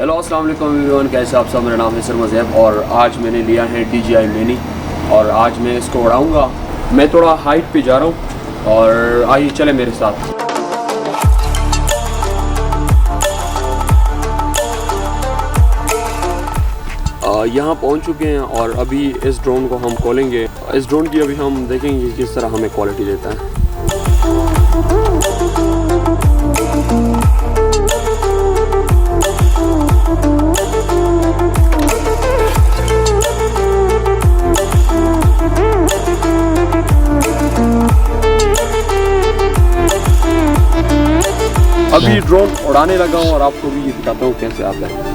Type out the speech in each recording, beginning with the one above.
Hello अस्सलाम वालेकुम everyone, कैसे आप सब। मेरा नाम है सरमद और आज मैंने लिया है DJI मिनी और आज मैं इसको उड़ाऊंगा। मैं थोड़ा हाइट पे जा रहा हूँ और आइए चले मेरे साथ। यहाँ पहुँच चुके हैं और अभी इस ड्रोन को हम खोलेंगे। इस ड्रोन की अभी हम देखेंगे किस तरह हमें क्वालिटी देता है। अभी ड्रोन उड़ाने लगा हूँ और आपको भी ये दिखाता हूँ कैसे आता है।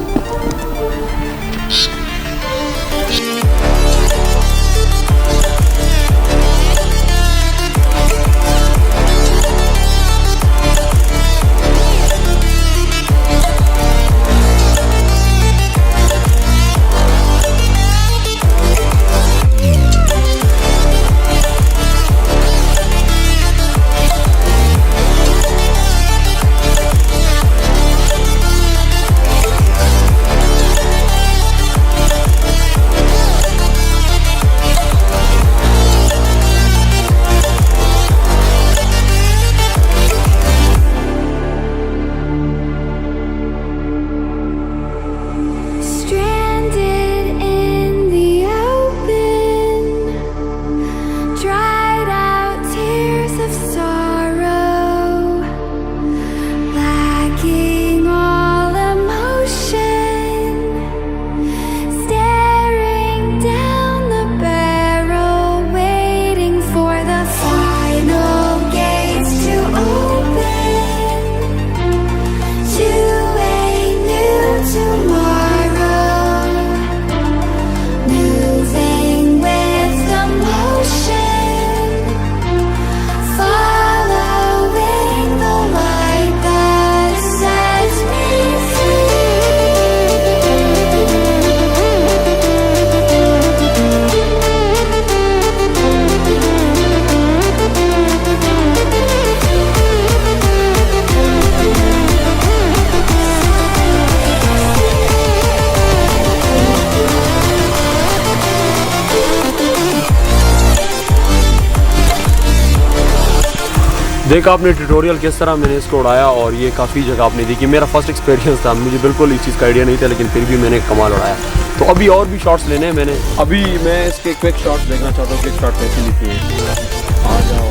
देखा आपने ट्यूटोरियल किस तरह मैंने इसको उड़ाया और ये काफ़ी जगह आपने देखी। मेरा फर्स्ट एक्सपीरियंस था, मुझे बिल्कुल इस चीज़ का आइडिया नहीं था, लेकिन फिर भी मैंने कमाल उड़ाया। तो अभी और भी शॉट्स लेने हैं मैंने। अभी मैं इसके क्विक शॉट्स देखना चाहता हूँ, क्विक शॉट कैसे लेती हैं। आ जाओ।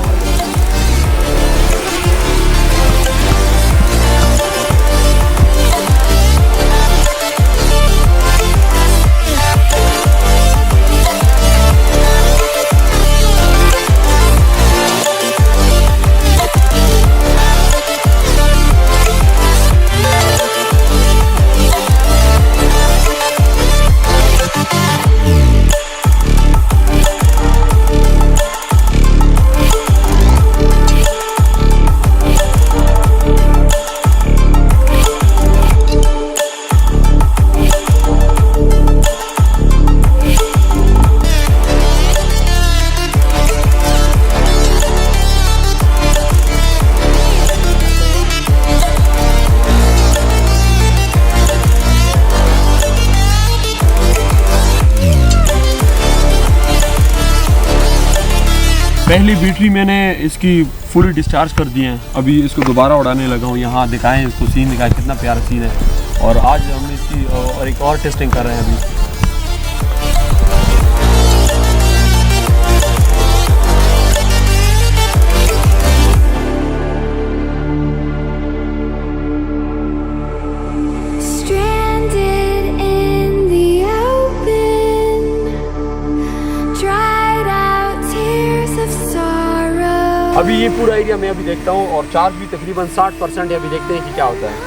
पहली बैटरी मैंने इसकी फुल डिस्चार्ज कर दी है। अभी इसको दोबारा उड़ाने लगा हूँ। यहाँ दिखाएं इसको, सीन दिखाएं कितना प्यारा सीन है। और आज हम इसकी और एक और टेस्टिंग कर रहे हैं अभी। अभी ये पूरा एरिया मैं अभी देखता हूँ और चार्ज भी तकरीबन 60% है। अभी देखते हैं कि क्या होता है।